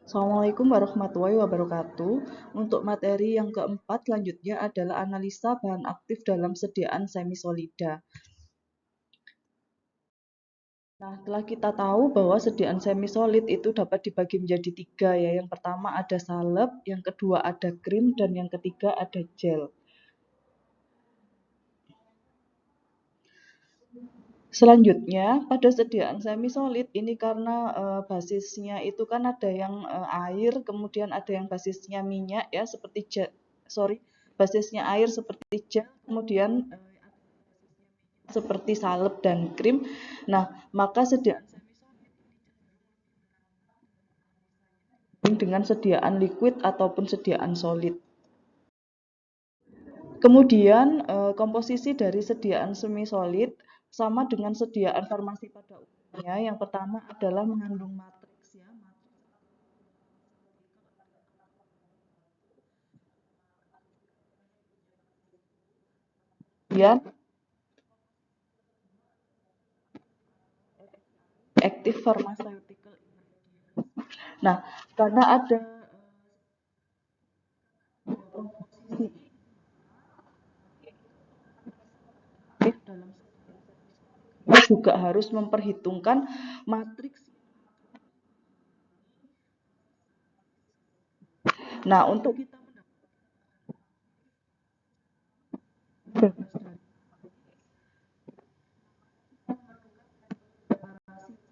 Assalamualaikum warahmatullahi wabarakatuh. Untuk materi yang keempat selanjutnya adalah analisa bahan aktif dalam sediaan semisolida. Nah, telah kita tahu bahwa sediaan semisolid itu dapat dibagi menjadi tiga ya. Yang pertama ada salep, yang kedua ada krim, dan yang ketiga ada gel. Selanjutnya, pada sediaan semisolid ini karena basisnya itu kan ada yang air, kemudian ada yang basisnya minyak ya seperti basisnya air seperti gel, kemudian seperti salep dan krim. Nah, maka sediaan dengan sediaan liquid ataupun sediaan solid. Kemudian komposisi dari sediaan semi-solid sama dengan sediaan farmasi pada umumnya. Yang pertama adalah mengandung matriks ya. Kemudian active pharmaceutical. Nah, karena ada dalam kita juga harus memperhitungkan matriks. Nah, untuk kita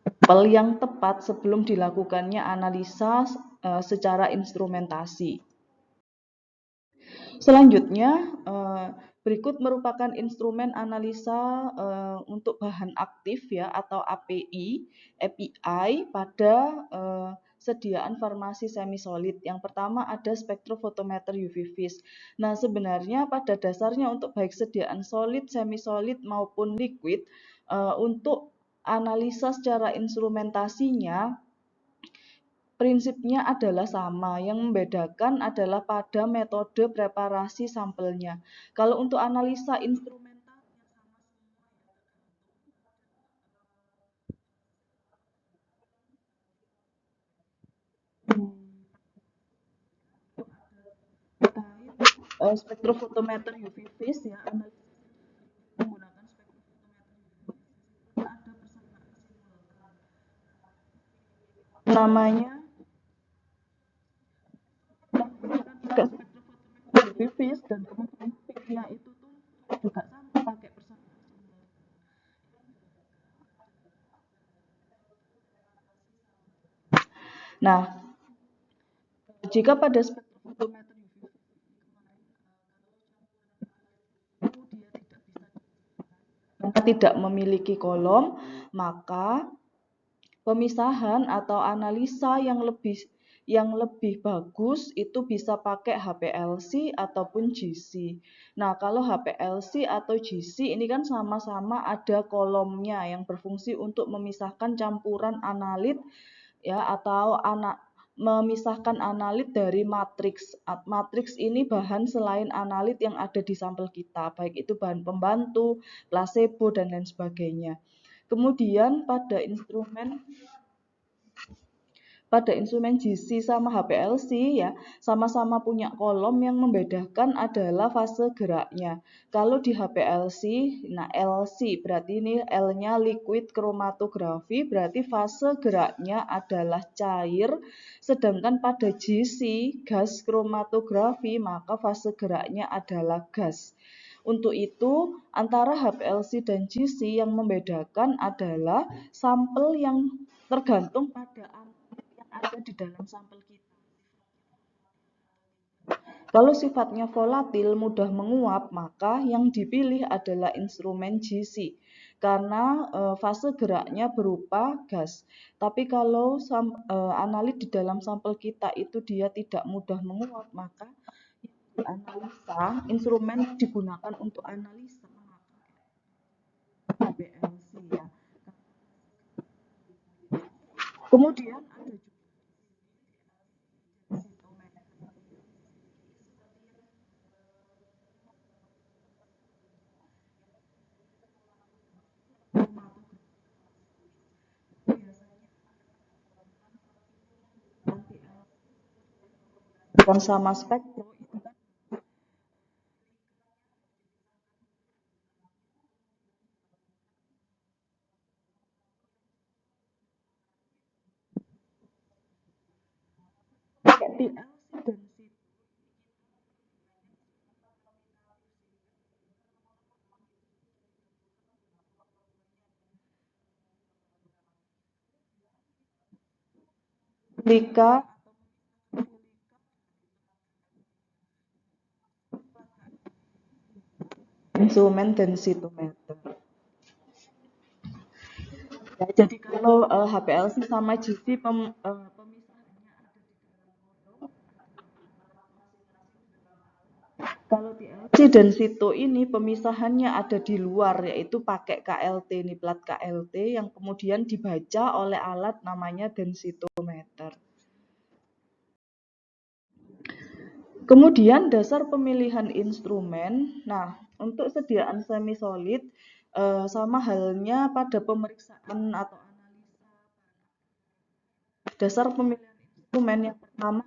sampel yang tepat sebelum dilakukannya analisa secara instrumentasi. Selanjutnya, berikut merupakan instrumen analisa untuk bahan aktif ya atau API pada sediaan farmasi semisolid. Yang pertama ada spektrofotometer UV vis. Nah, sebenarnya pada dasarnya untuk baik sediaan solid, semisolid maupun liquid untuk analisa secara instrumentasinya prinsipnya adalah sama, yang membedakan adalah pada metode preparasi sampelnya. Kalau untuk analisa instrumentasinya spektrofotometer UV vis ya, analisis menggunakan spektrofotometer ada namanya UV vis dan kemudian peaknya itu tuh juga sama pakai persamaan. Nah, jika pada spektrofotometer tidak memiliki kolom, maka pemisahan atau analisa yang lebih bagus itu bisa pakai HPLC ataupun GC. Nah, kalau HPLC atau GC ini kan sama-sama ada kolomnya yang berfungsi untuk memisahkan campuran analit ya atau memisahkan analit dari matriks. Matriks ini bahan selain analit yang ada di sampel kita, baik itu bahan pembantu, placebo, dan lain sebagainya. Kemudian pada instrumen GC sama HPLC ya sama-sama punya kolom, yang membedakan adalah fase geraknya. Kalau di HPLC, nah LC berarti ini L-nya liquid chromatografi, berarti fase geraknya adalah cair, sedangkan pada GC gas chromatografi maka fase geraknya adalah gas. Untuk itu, antara HPLC dan GC yang membedakan adalah sampel yang tergantung pada ada di dalam sampel kita. Kalau sifatnya volatil, mudah menguap, maka yang dipilih adalah instrumen GC karena fase geraknya berupa gas. Tapi kalau analit di dalam sampel kita itu dia tidak mudah menguap, maka analisa instrumen digunakan untuk analisa HPLC ya. Kemudian ada juga kan sama spektro itu kan pakai TLC dan silika instrumen densitometer. Ya, jadi kalau HPLC sama GC pemisahannya ada di dalam. Kalau TLC dan Sito ini pemisahannya ada di luar, yaitu pakai KLT, ini plat KLT yang kemudian dibaca oleh alat namanya densitometer. Kemudian dasar pemilihan instrumen. Nah, untuk sediaan semi solid sama halnya pada pemeriksaan atau analisa. Dasar pemilihan instrumen yang pertama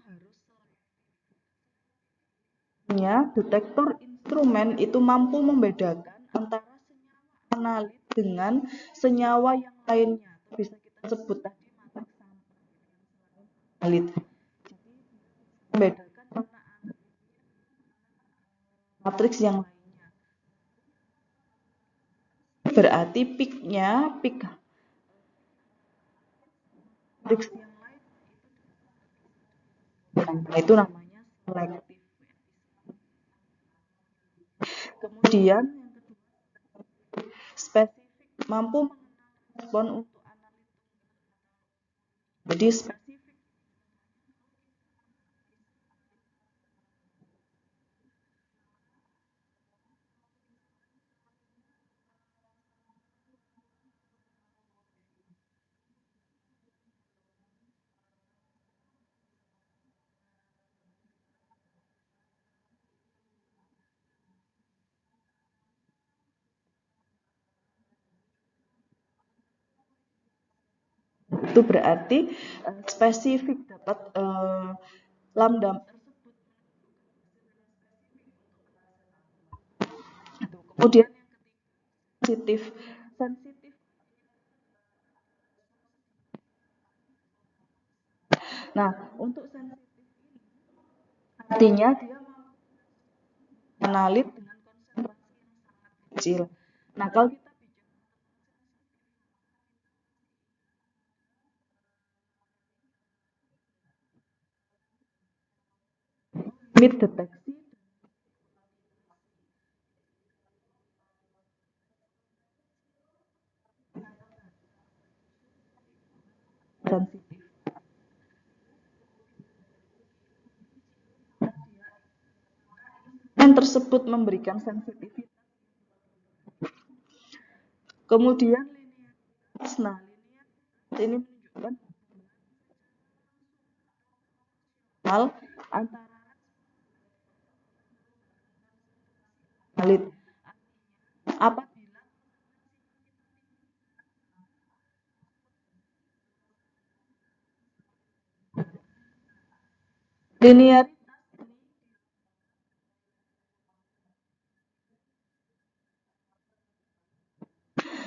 harusnya detektor instrumen itu mampu membedakan antara senyawa analit dengan senyawa yang lainnya. Bisa kita sebut tadi matriks analit. Jadi membedakan mana matriks yang lainnya. Berarti peak matriks yang lain itu namanya selektif. Kemudian spesifik mampu mengenal respon untuk analitik. Jadi spesifik itu berarti spesifik dapat lambda tersebut. Kemudian yang ketiga sensitif. Nah, untuk sensitif artinya dia analit dengan konsentrasi yang sangat kecil. Nah, kalau kita limit deteksi sensitif, yang tersebut memberikan sensitivitas. Kemudian linearitas. Nah, linearitas ini menunjukkan hal antara valid. Apabila linearitas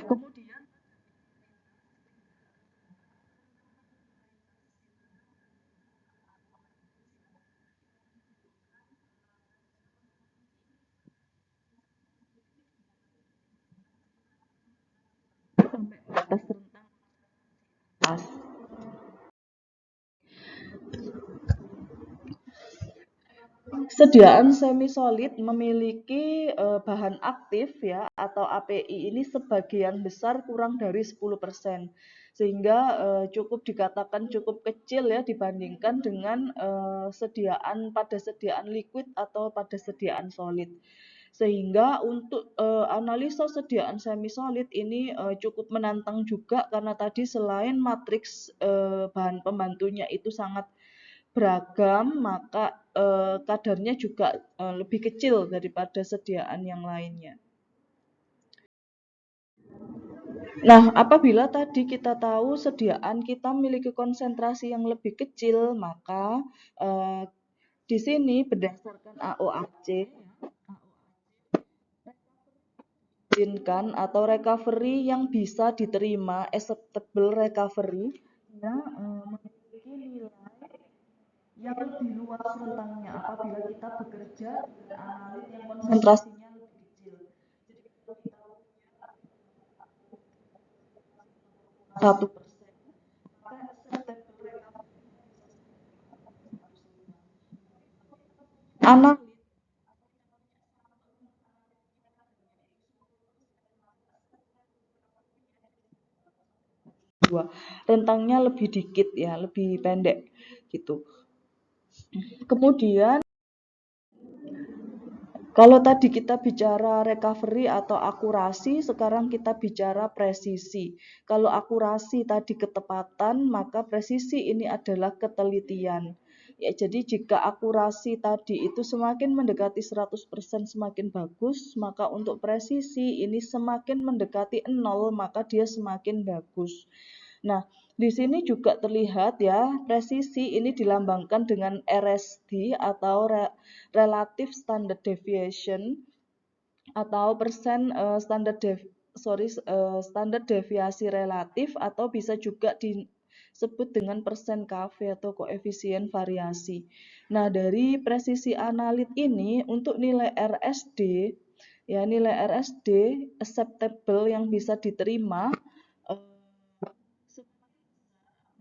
kemudian sampai batas rentang pas. Sediaan semi solid memiliki bahan aktif ya atau API ini sebagian besar kurang dari 10%. Sehingga cukup dikatakan cukup kecil ya dibandingkan dengan sediaan liquid atau pada sediaan solid. Sehingga untuk analisa sediaan semi solid ini cukup menantang juga karena tadi selain matriks bahan pembantunya itu sangat beragam, maka kadarnya juga lebih kecil daripada sediaan yang lainnya. Nah, apabila tadi kita tahu sediaan kita memiliki konsentrasi yang lebih kecil, maka Di sini berdasarkan AOAC, izinkan atau recovery yang bisa diterima, acceptable recovery, ya, memiliki nilai yang lebih luas rentangnya apabila kita bekerja dengan analit yang konsentrasinya lebih kecil. Jadi kalau kita 1%, maka acceptable recovery analit 2, rentangnya lebih dikit ya, lebih pendek gitu. Kemudian kalau tadi kita bicara recovery atau akurasi, sekarang kita bicara presisi. Kalau akurasi tadi ketepatan, maka presisi ini adalah ketelitian. Ya, jadi jika akurasi tadi itu semakin mendekati 100% semakin bagus, maka untuk presisi ini semakin mendekati 0, maka dia semakin bagus. Nah, di sini juga terlihat ya, presisi ini dilambangkan dengan RSD atau Relative Standard Deviation atau persen standar deviasi relatif atau bisa juga disebut dengan persen KV atau koefisien variasi. Nah, dari presisi analit ini untuk nilai RSD ya, nilai RSD acceptable yang bisa diterima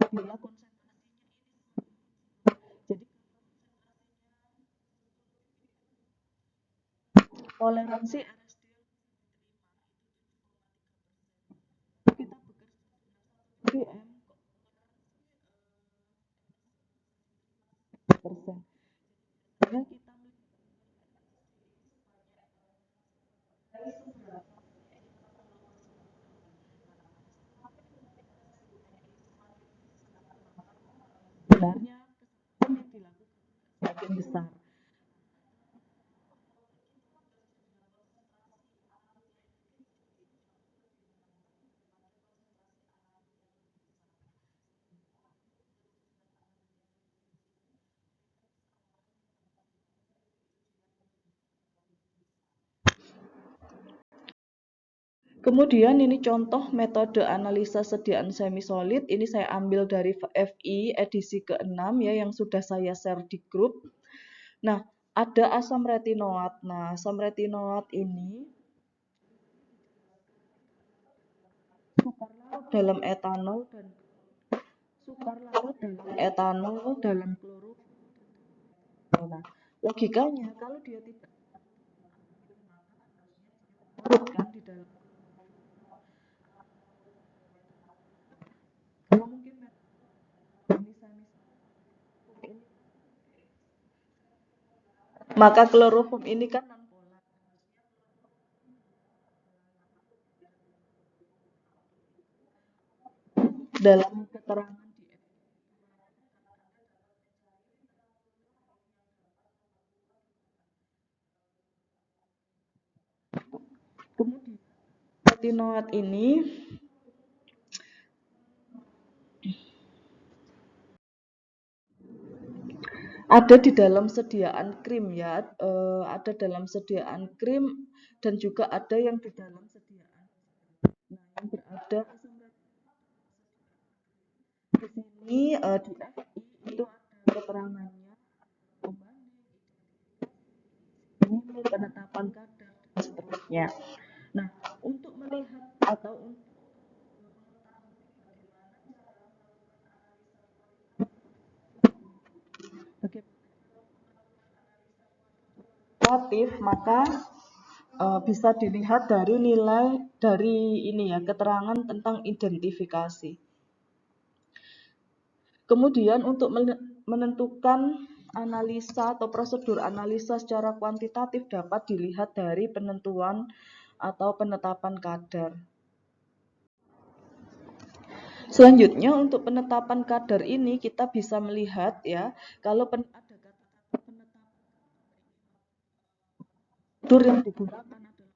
apabila jadi toleransi RSD kita bekerja persen. Karena kita sebenarnya kesalahan yang dilakukan semakin besar. Kemudian ini contoh metode analisa sediaan semi-solid. Ini saya ambil dari FI edisi ke-6 ya yang sudah saya share di grup. Nah, ada asam retinoat. Nah, asam retinoat ini sukar larut dalam etanol dan sukar larut dalam etanol dalam klorofil. Nah, logikanya kalau dia tidak larut kan di dalam, kalau mungkin maka klorofom ini kan nonpolar. Dalam keterangan di kemudian retinoat ini ada di dalam sediaan krim ya, ada dalam sediaan krim dan juga ada yang di dalam sediaan. Nah, yang berada di sini di FI itu ada keterangannya, ini penetapan kadar dan seterusnya. Nah, untuk melihat atau untuk relatif, maka bisa dilihat dari nilai dari ini ya, keterangan tentang identifikasi. Kemudian untuk menentukan analisa atau prosedur analisa secara kuantitatif dapat dilihat dari penentuan atau penetapan kadar. Selanjutnya untuk penetapan kadar ini kita bisa melihat ya, kalau ada kata-kata penetapan yang digunakan adalah,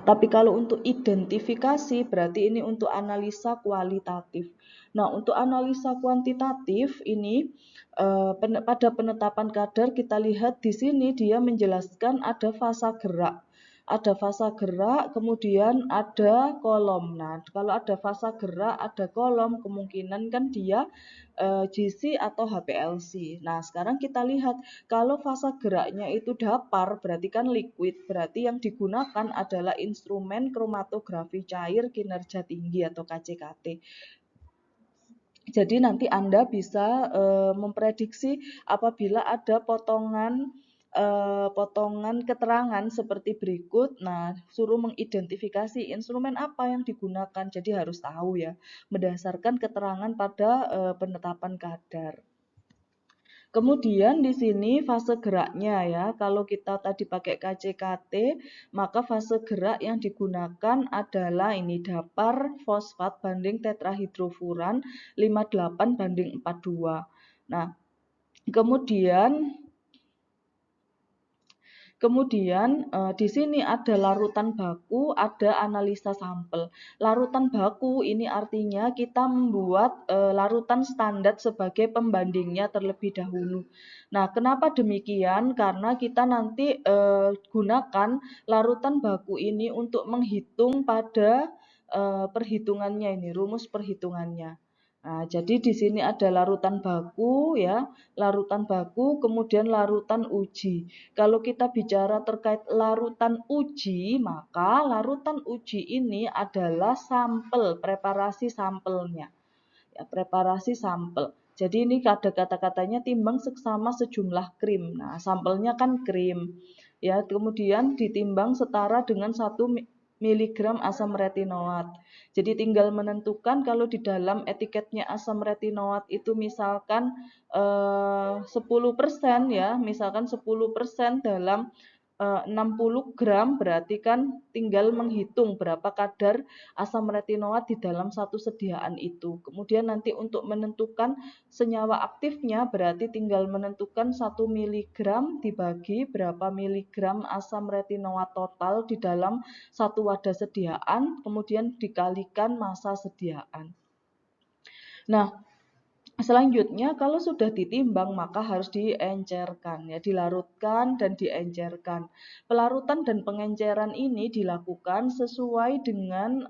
tapi kalau untuk identifikasi berarti ini untuk analisa kualitatif. Nah, untuk analisa kuantitatif ini pada penetapan kadar kita lihat di sini dia menjelaskan ada fasa gerak. Ada fasa gerak, kemudian ada kolom. Nah, kalau ada fasa gerak, ada kolom, kemungkinan kan dia GC atau HPLC. Nah, sekarang kita lihat kalau fasa geraknya itu dapar, berarti kan liquid, berarti yang digunakan adalah instrumen kromatografi cair kinerja tinggi atau KCKT. Jadi nanti Anda bisa memprediksi apabila ada potongan keterangan seperti berikut. Nah, suruh mengidentifikasi instrumen apa yang digunakan. Jadi harus tahu ya, berdasarkan keterangan pada penetapan kadar. Kemudian di sini fase geraknya ya, kalau kita tadi pakai KCKT, maka fase gerak yang digunakan adalah ini dapar fosfat banding tetrahidrofuran 58:42. Nah, kemudian di sini ada larutan baku, ada analisa sampel. Larutan baku ini artinya kita membuat larutan standar sebagai pembandingnya terlebih dahulu. Nah, kenapa demikian? Karena kita nanti gunakan larutan baku ini untuk menghitung pada perhitungannya ini, rumus perhitungannya. Nah, jadi di sini ada larutan baku ya, larutan baku, kemudian larutan uji. Kalau kita bicara terkait larutan uji, maka larutan uji ini adalah sampel, preparasi sampelnya. Ya, preparasi sampel. Jadi ini ada kata-katanya timbang seksama sejumlah krim. Nah, sampelnya kan krim. Ya, kemudian ditimbang setara dengan 1 mg asam retinoat. Jadi tinggal menentukan kalau di dalam etiketnya asam retinoat itu misalkan 10% ya, misalkan 10% dalam 60 gram, berarti kan tinggal menghitung berapa kadar asam retinoat di dalam satu sediaan itu. Kemudian nanti untuk menentukan senyawa aktifnya berarti tinggal menentukan 1 mg dibagi berapa miligram asam retinoat total di dalam satu wadah sediaan, kemudian dikalikan massa sediaan. Nah, selanjutnya kalau sudah ditimbang maka harus diencerkan ya, dilarutkan dan diencerkan. Pelarutan dan pengenceran ini dilakukan sesuai dengan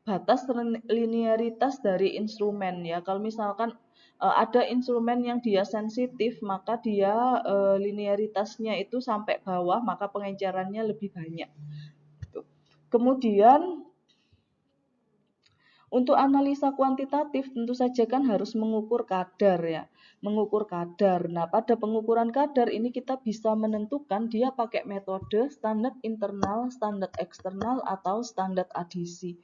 batas linearitas dari instrumen ya. Kalau misalkan ada instrumen yang dia sensitif maka dia linearitasnya itu sampai bawah, maka pengencerannya lebih banyak. Kemudian untuk analisa kuantitatif tentu saja kan harus mengukur kadar ya, mengukur kadar. Nah, pada pengukuran kadar ini kita bisa menentukan dia pakai metode standar internal, standar eksternal, atau standar adisi.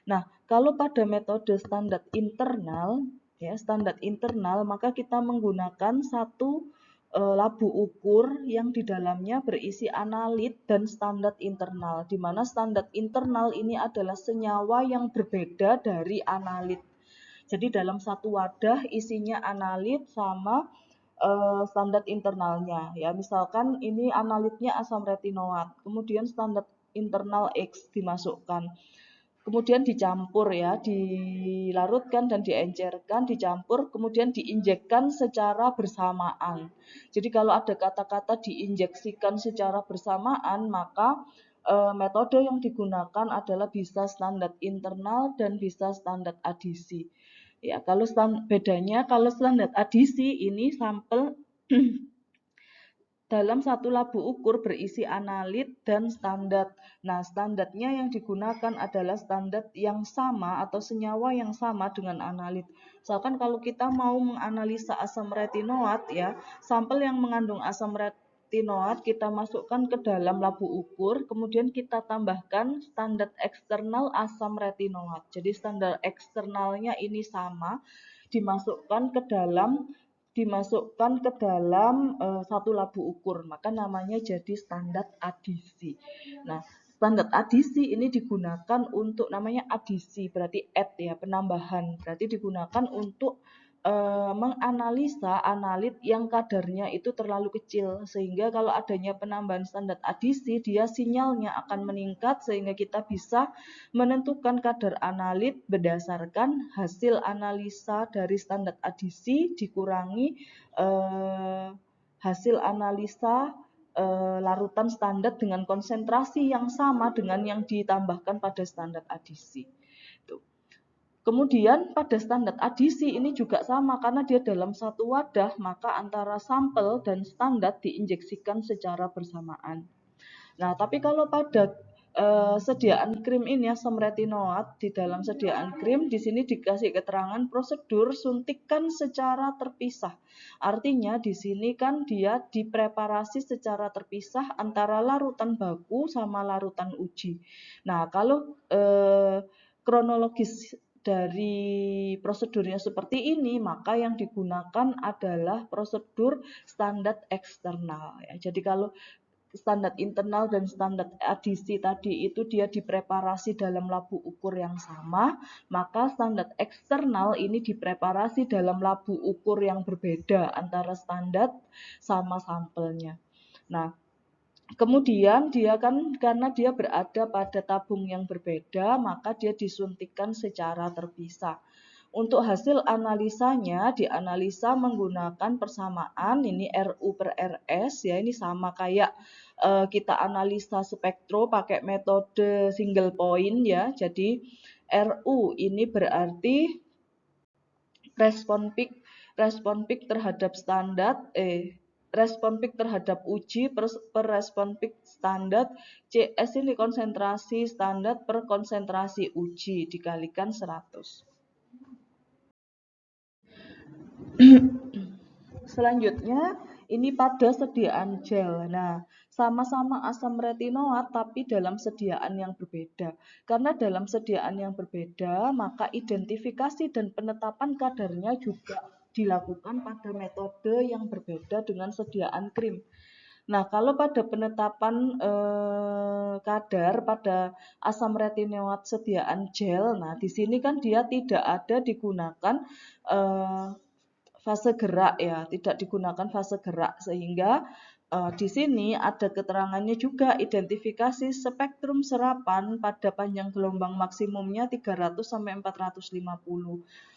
Nah, kalau pada metode standar internal, ya standar internal, maka kita menggunakan satu labu ukur yang di dalamnya berisi analit dan standar internal, di mana standar internal ini adalah senyawa yang berbeda dari analit. Jadi dalam satu wadah isinya analit sama standar internalnya. Ya, misalkan ini analitnya asam retinoat, kemudian standar internal X dimasukkan. Kemudian dicampur ya, dilarutkan dan diencerkan, dicampur, kemudian diinjekkan secara bersamaan. Jadi kalau ada kata-kata diinjeksikan secara bersamaan, maka metode yang digunakan adalah bisa standar internal dan bisa standar adisi. Ya, kalau bedanya kalau standar adisi ini sampel dalam satu labu ukur berisi analit dan standar. Nah, standarnya yang digunakan adalah standar yang sama atau senyawa yang sama dengan analit. Misalkan kalau kita mau menganalisa asam retinoat ya, sampel yang mengandung asam retinoat kita masukkan ke dalam labu ukur, kemudian kita tambahkan standar eksternal asam retinoat. Jadi standar eksternalnya ini sama, dimasukkan ke dalam satu labu ukur, maka namanya jadi standar adisi. Nah, standar adisi ini digunakan untuk namanya adisi, berarti add ya, penambahan. Berarti digunakan untuk menganalisa analit yang kadarnya itu terlalu kecil, sehingga kalau adanya penambahan standar adisi, dia sinyalnya akan meningkat sehingga kita bisa menentukan kadar analit berdasarkan hasil analisa dari standar adisi dikurangi hasil analisa larutan standar dengan konsentrasi yang sama dengan yang ditambahkan pada standar adisi. Kemudian pada standar adisi ini juga sama karena dia dalam satu wadah, maka antara sampel dan standar diinjeksikan secara bersamaan. Nah, tapi kalau pada sediaan krim ini asam retinoat, di dalam sediaan krim di sini dikasih keterangan prosedur suntikan secara terpisah. Artinya di sini kan dia dipreparasi secara terpisah antara larutan baku sama larutan uji. Nah, kalau kronologis dari prosedurnya seperti ini, maka yang digunakan adalah prosedur standar eksternal. Ya. Jadi kalau standar internal dan standar adisi tadi itu dia dipreparasi dalam labu ukur yang sama, maka standar eksternal ini dipreparasi dalam labu ukur yang berbeda antara standar sama sampelnya. Nah, kemudian dia kan karena dia berada pada tabung yang berbeda, maka dia disuntikkan secara terpisah. Untuk hasil analisanya dianalisa menggunakan persamaan ini RU per RS ya, ini sama kayak kita analisa spektro pakai metode single point ya. Jadi RU ini berarti respon peak terhadap standar respon peak terhadap uji per respon peak standar, CS ini konsentrasi standar per konsentrasi uji dikalikan 100. Selanjutnya ini pada sediaan gel. Nah, sama-sama asam retinoat tapi dalam sediaan yang berbeda. Karena dalam sediaan yang berbeda, maka identifikasi dan penetapan kadarnya juga dilakukan pada metode yang berbeda dengan sediaan krim. Nah, kalau pada penetapan kadar pada asam retinoat sediaan gel, nah di sini kan dia tidak ada digunakan fase gerak ya, tidak digunakan fase gerak sehingga di sini ada keterangannya juga identifikasi spektrum serapan pada panjang gelombang maksimumnya 300 sampai 450.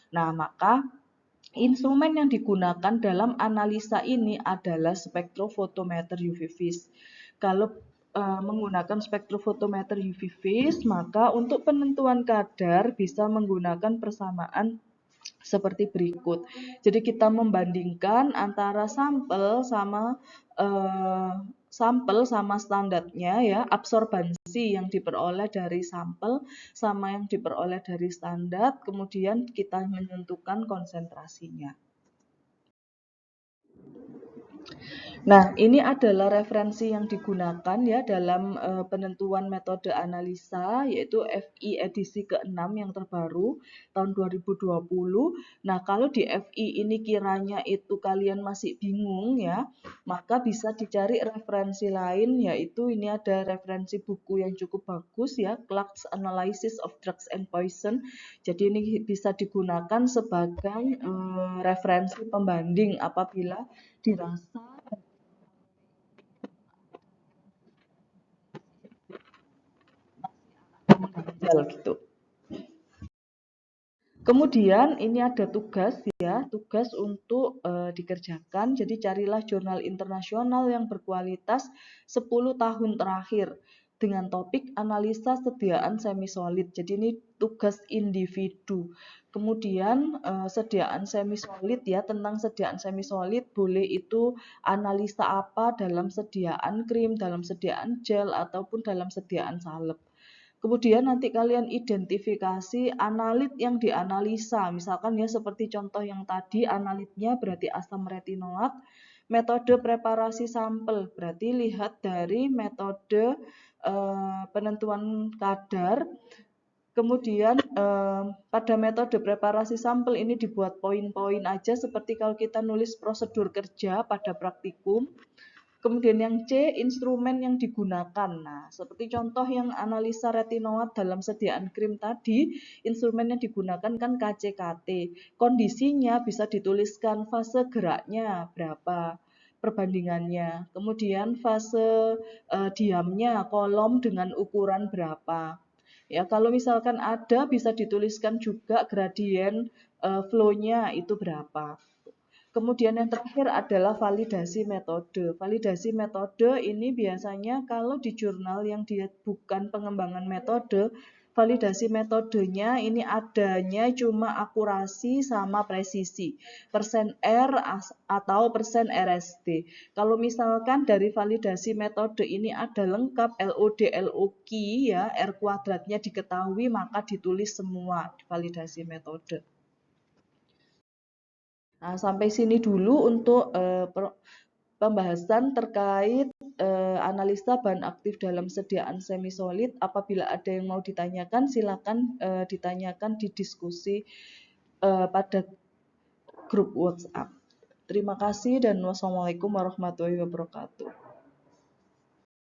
Nah, maka instrumen yang digunakan dalam analisa ini adalah spektrofotometer UV vis. Kalau menggunakan spektrofotometer UV vis, maka untuk penentuan kadar bisa menggunakan persamaan seperti berikut. Jadi kita membandingkan antara sampel sama standarnya ya, absorbansi yang diperoleh dari sampel sama yang diperoleh dari standar, kemudian kita menentukan konsentrasinya. Nah, ini adalah referensi yang digunakan ya dalam penentuan metode analisa, yaitu FI edisi ke-6 yang terbaru tahun 2020. Nah, kalau di FI ini kiranya itu kalian masih bingung ya, maka bisa dicari referensi lain, yaitu ini ada referensi buku yang cukup bagus ya, Clark's Analysis of Drugs and Poison. Jadi ini bisa digunakan sebagai referensi pembanding apabila dirasa gitu. Kemudian ini ada tugas ya, tugas untuk dikerjakan. Jadi carilah jurnal internasional yang berkualitas 10 tahun terakhir dengan topik analisa sediaan semi solid. Jadi ini tugas individu. Kemudian sediaan semi solid ya, tentang sediaan semi solid boleh itu analisa apa dalam sediaan krim, dalam sediaan gel ataupun dalam sediaan salep. Kemudian nanti kalian identifikasi analit yang dianalisa. Misalkan ya seperti contoh yang tadi, analitnya berarti asam retinoat. Metode preparasi sampel berarti lihat dari metode penentuan kadar. Kemudian pada metode preparasi sampel ini dibuat poin-poin aja seperti kalau kita nulis prosedur kerja pada praktikum. Kemudian yang C, instrumen yang digunakan. Nah, seperti contoh yang analisa retinoat dalam sediaan krim tadi, instrumen yang digunakan kan KCKT. Kondisinya bisa dituliskan fase geraknya berapa perbandingannya. Kemudian fase diamnya kolom dengan ukuran berapa. Ya, kalau misalkan ada bisa dituliskan juga gradien flow-nya itu berapa. Kemudian yang terakhir adalah validasi metode. Validasi metode ini biasanya kalau di jurnal yang dia bukan pengembangan metode, validasi metodenya ini adanya cuma akurasi sama presisi, persen R atau persen RSD. Kalau misalkan dari validasi metode ini ada lengkap LOD, LOQ ya, R kuadratnya diketahui maka ditulis semua validasi metode. Nah, sampai sini dulu untuk pembahasan terkait analisa bahan aktif dalam sediaan semi solid. Apabila ada yang mau ditanyakan, silakan ditanyakan di diskusi pada grup WhatsApp. Terima kasih dan wassalamualaikum warahmatullahi wabarakatuh.